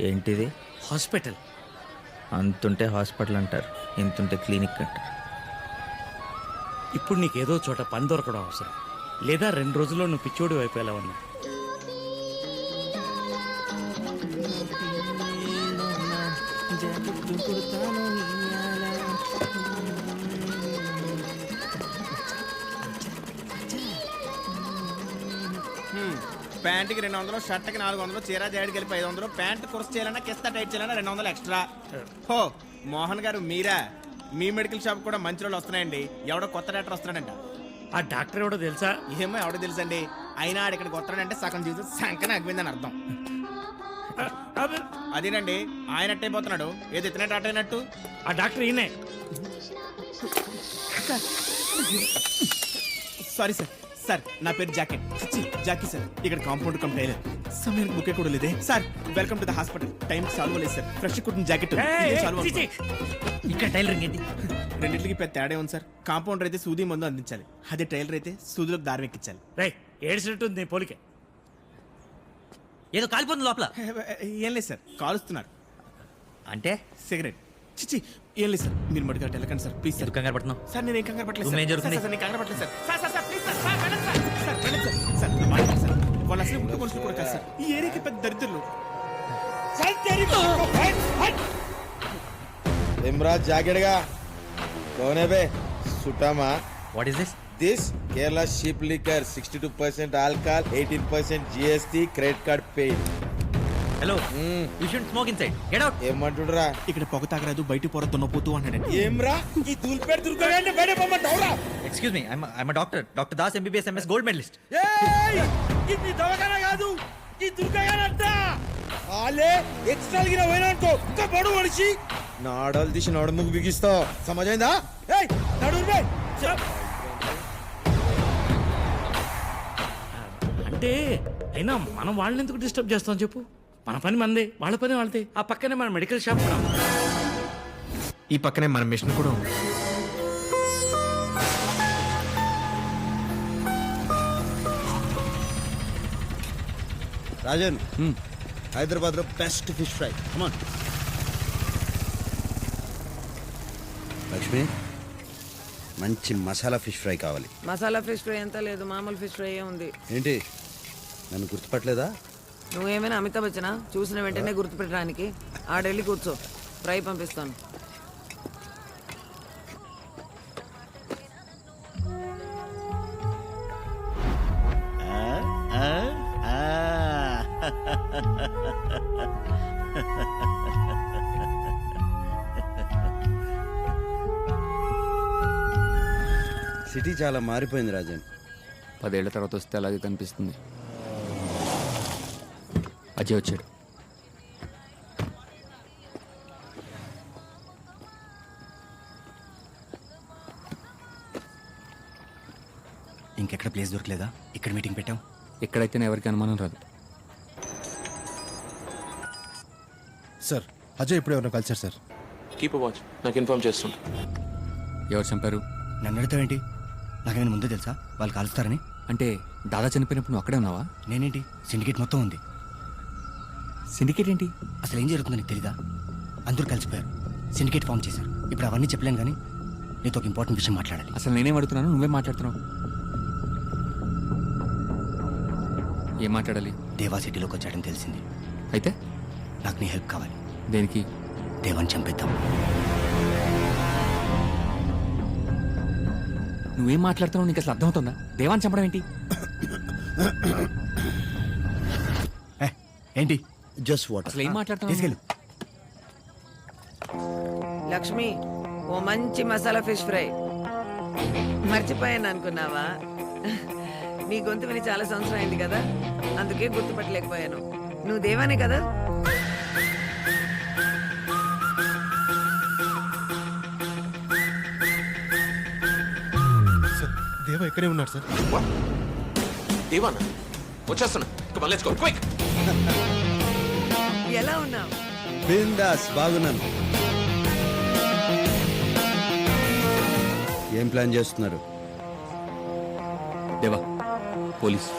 ఏంటిది? Hospital. అంతుంటే hospital అంటారు, ఇంతుంటే clinic అంటారు. ఇప్పుడు నీకేదో చోట పని దొరకడం అవసరం, లేదా 2 రోజుల్లో నువ్వు పిచ్చోడి వైపు ఎలా ఉన్నా. ప్యాంట్కి 200, షర్ట్కి 400, చీర జాడికి వెళ్ళి 500, ప్యాంట్ కుర్స్ చేయాలన్నా కిస్తా టైట్ చేయాలన్నా 200 ఎక్స్ట్రా. హో మోహన్ గారు మీరా? మీ మెడికల్ షాప్ కూడా మంచి రోజులు వస్తున్నాయండి. ఎవడో కొత్త డాక్టర్ వస్తున్నాడంట. ఆ డాక్టర్ ఎవడో తెలుసా? ఏమో ఎవడో తెలుసండి. అయినా ఆడు ఇక్కడికి వస్తున్నాడంటే సగం జీవితం సంకన అగ్గిందని అర్థం. అదేనండి, ఆయన అట్టయిపోతున్నాడు. ఏది ఎత్తిన డాక్టర్ అయినట్టు. ఆ డాక్టర్ ఈయనే. Sorry sir. సార్ నా పేరు జాకెట్. Jackie sir. ఇక్కడ కాంపౌండ్ కమ్ టైలర్. సమయానికి బుకే కూడా లేదే sir. Welcome to the hospital. Time solve లేదు సార్. ఫ్రెష్ కుట్టిన జాకెట్ ఇక్కడ టైలరింగ్ ఏంటి? రెండింటికి పెద్ద తేడా ఉంది సార్. కాంపౌండర్ అయితే సూది మందు అందించాలి, అదే టైలర్ అయితే సూదులకు దారం ఎక్కించాలి. రై ఏడ్చినట్టుంది నీ పోలికే. ఏదో కాలిపోతుంది లోపల. ఏం లేదు సార్, కాలుస్తున్నారు. అంటే సిగరెట్. చిచి ఏం లేదు సార్. మీరు మడిగా వెళ్ళకండి సార్ ప్లీజ్ సార్. కంగారు పడుతున్నావు? సార్ నేను ఏం కంగారు పట్టలేదు ఏం సార్. జరుగుతుంది? సార్ నేను కంగారు పట్టలేదు sir. Sir sir sir please sir. Sir వెళ్ళండి సార్. సార్ వెళ్ళండి సార్. సార్ నా మాట వినండి సార్. వాళ్ళు అసలు ముట్టు మనుషులు కూడా కాదు సార్. ఈ ఏరియాకి పెద్ద దరిద్రులు. इमराज जागेड़गा कौन है बे? सुटामा. What is this? This Kerala sheep liquor 62% alcohol 18% GST credit card paid. Hello, you should smoke inside. Get out. ఏమంటుడురా? ఇక్కడ పొగ తాగరాదు, బయట పొర దున్నపోతూ అన్నాడండి. ఏమ్రా ఈ దూల్పేట దుర్గగాన్ని బయట పొమ్మంటావురా? Excuse me, I'm doctor Das MBBS MS gold medallist. ఏయ్ ఇది దవకన కాదు, ఈ దుర్గగానంట. ఆలే ఎక్స్ట్రా గిన పోయినానుకో ఒక్క బడు మనిషి నాడలు తీసి నడుముకు బిగిస్తావు. సమజైందా? ఏయ్ నడురు బే. అంటే అయినా మనం వాళ్ళని ఎందుకు డిస్టర్బ్ చేస్తాం చెప్పు? మన పని మందే, వాళ్ళ పని వాళ్ళదే. ఆ పక్కనే మన మెడికల్ షాప్ కూడా. ఈ పక్కనే మన మిషన్ కూడా ఉంది. రాజన్, హైదరాబాద్ లో బెస్ట్ ఫిష్ ఫ్రై. కమాన్ లక్ష్మి, మంచి మసాలా ఫిష్ ఫ్రై కావాలి. మసాలా ఫిష్ ఫ్రై ఎంత లేదు, మామూలు ఫిష్ ఫ్రై ఉంది. ఏంటి, నన్ను గుర్తుపట్టలేదా? నువ్వేమైనా అమితాబ్ బచ్చనా? చూసిన వెంటనే గుర్తుపెట్టడానికి. ఆడెళ్ళి కూర్చో, ఫ్రై పంపిస్తాను. సిటీ చాలా మారిపోయింది రాజన్. 10 ఏళ్ల తర్వాత వస్తే అలాగే కనిపిస్తుంది. అజయ్ వచ్చాడు. ఇంకెక్కడ ప్లేస్ దొరకలేదా? ఇక్కడ మీటింగ్ పెట్టాం. ఎక్కడైతేనే ఎవరికి అనుమానం రాదు. సార్ అజయ్ ఇప్పుడు ఎవరైనా కలిసారు సార్? కీప్ వాచ్, నాకు ఇన్ఫార్మ్ చేస్తుంటా. ఎవరు చంపారు? నన్ను అడుగుతావేంటి? నాకేమైనా ముందే తెలుసా వాళ్ళు కాలుస్తారని? అంటే దాదా చనిపోయినప్పుడు నువ్వు అక్కడే ఉన్నావా? నేనేంటి, సిండికేట్ మొత్తం ఉంది. సిండికేట్ ఏంటి? అసలు ఏం జరుగుతుందో నీకు తెలీదా? అందరూ కలిసిపోయారు, సిండికేట్ ఫామ్ చేశారు. ఇప్పుడు అవన్నీ చెప్పలేను, కానీ నీతో ఒక ఇంపార్టెంట్ విషయం మాట్లాడాలి. అసలు నేనేం అడుగుతున్నాను, నువ్వేం మాట్లాడుతున్నావు? ఏం మాట్లాడాలి? దేవా సిటీలోకి వచ్చాడని తెలిసింది. అయితే నాకు నీ హెల్ప్ కావాలి. దేనికి? దేవాన్ని చంపేద్దాం. నువ్వేం మాట్లాడుతున్నావు? నీకు అసలు అర్థమవుతుందా? దేవాన్ని చంపడం ఏంటి? ఏంటి జస్ట్ వాటర్? అసలు ఏం మాట్లాడుతున్నావు? తీసుకెళ్ళు. లక్ష్మి, ఓ మంచి మసాలా ఫిష్ ఫ్రై. మర్చిపోయాను అనుకున్నావా? నీ గొంతు విని చాలా సంవత్సరం అయింది కదా, అందుకే గుర్తుపట్టలేకపోయాను. నువ్వు దేవానే కదా? దేవా ఇక్కడే ఉన్నాడు సార్. దేవానా? వచ్చేస్తున్నా. Come on, let's go, quick. ఎలా ఉన్నావు? బిందాస్, బాగున్నాను. ఏం ప్లాన్ చేస్తున్నారు? దేవా, పోలీస్.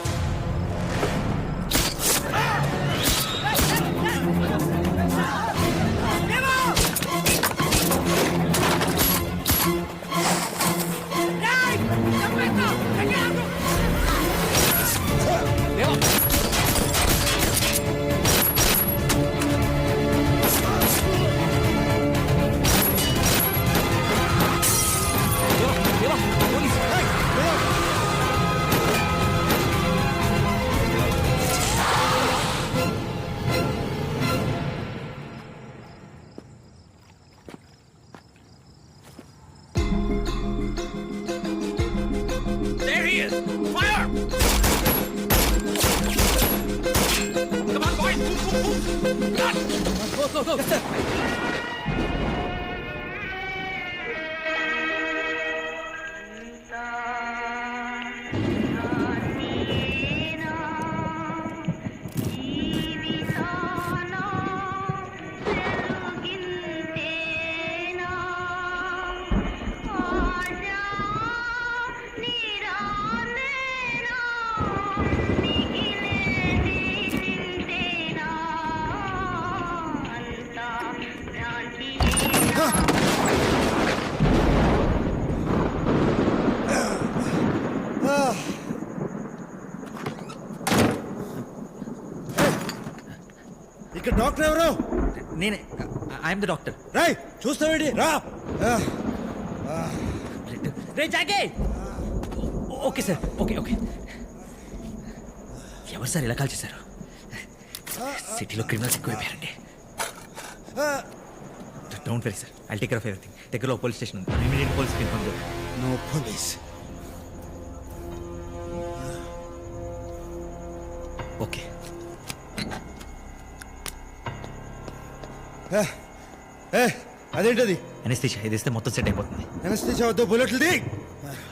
ఇక్కడ డాక్టర్ ఎవరు? నేనే ఐఎమ్ ద డాక్టర్. రాయ్ చూస్తావేంటి రా. రే జాగే. Okay sir, okay okay. ఎవరు సార్ ఇలా కాల్ చేశారు? సిటీలో క్రిమినల్స్ ఎక్కువైపోయారండి. Don't worry sir, I'll take care of everything. దగ్గరలో పోలీస్ స్టేషన్ ఉంది, ఇమీడియట్ పోలీస్ ఇన్ఫార్మ్ చేయండి. No police. ఓకే. అదేంటది? అనెస్థీషియా ఇది ఇస్తే మొత్తం సెట్ అయిపోతుంది. అనస్థిషియా వద్దు, బుల్లెట్లు ది.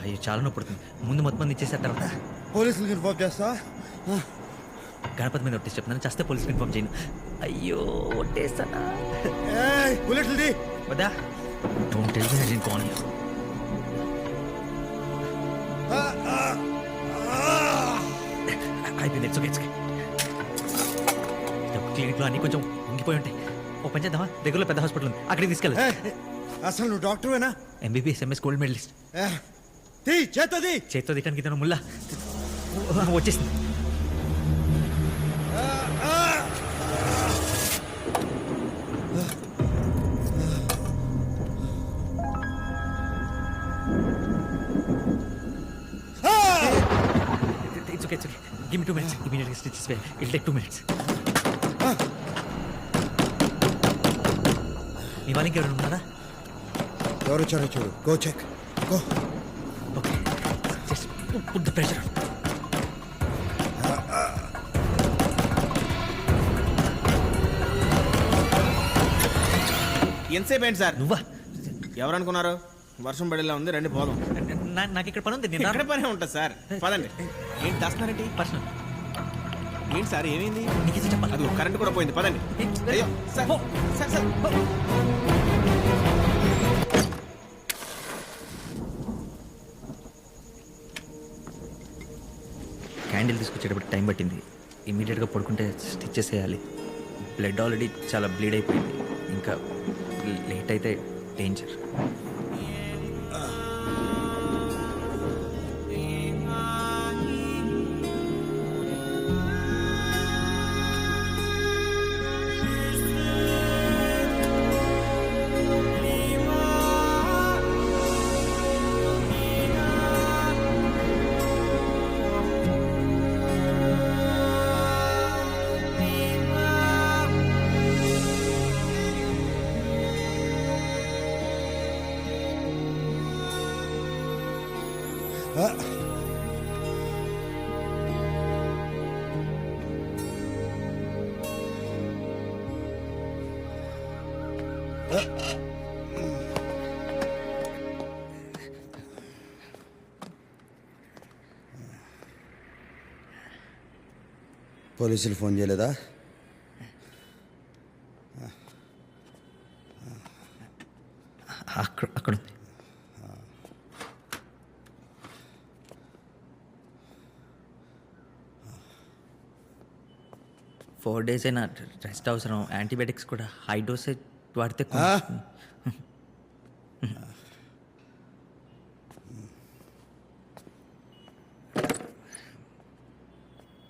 అయ్యో చాలా నొప్పి పుడుతుంది. ముందు మొత్తం మంది ఇచ్చేసారు, తర్వాత పోలీసులకు ఇన్ఫార్మ్ చేస్తా. గణపతి మీద ఒట్టేసి చెప్తున్నాను, చేస్తే పోలీస్కి ఇన్ఫార్మ్ చేయను. అయ్యో ఒట్టేస్తానా? బుల్లెట్లు ది. వద్దా? Don't tell me I didn't call you. అయిపోయింది. It's okay, it's okay. క్లినిక్లో అన్నీ కొంచెం ఉంగిపోయి ఉంటాయి. ఓ పని చేద్దామా, దగ్గరలో పెద్ద హాస్పిటల్ ఉంది, అక్కడికి తీసుకెళ్ళి. అసలు నువ్వు డాక్టర్వేనా? MBBS MS gold medallist. తీ చేతది. చేత్తో దిగడానికి ఇతను ముల్లా వచ్చేసింది. It's okay, it's okay. Give me 2 minutes. ఇమీడియట్గా స్టిచెస్ వేయాలి. It take 2 minutes. మీ వాళ్ళకి ఎవరు ఉన్నారా? ఎవరు వచ్చారో చూడు. Go check. Go. Okay, just put the pressure. ఎంతసేపు ఏంటి సార్? నువ్వా? ఎవరనుకున్నారు? వర్షం పడేలా ఉంది, రండి పోదాం. నాకు ఇక్కడ పని ఉంది, నేను ఎక్కడ పనే ఉంటుంది సార్. పదండి. ఏంటి దాస్తున్నారేంటి? పర్సనల్. ఏంటి సార్ ఏమైంది? నీకు ఇది చెప్పాలి. అది కరెంట్ కూడా పోయింది, పదండి. అయ్యో సార్, సార్, సార్. క్యాండిల్ తీసుకొచ్చేటప్పుడు టైం పట్టింది. ఇమీడియట్గా పడుకుంటే స్టిచెస్ వేయాలి. బ్లడ్ ఆల్రెడీ చాలా బ్లీడ్ అయిపోయింది. ఇంకా లేట్ అయితే డేంజర్. పోలీసులు ఫోన్ చేయలేదా? అక్కడ ఉంది. ఫోర్ డేస్ అయినా రెస్ట్ అవసరం. యాంటీబయాటిక్స్ కూడా హై డోసేజ్ వాడితే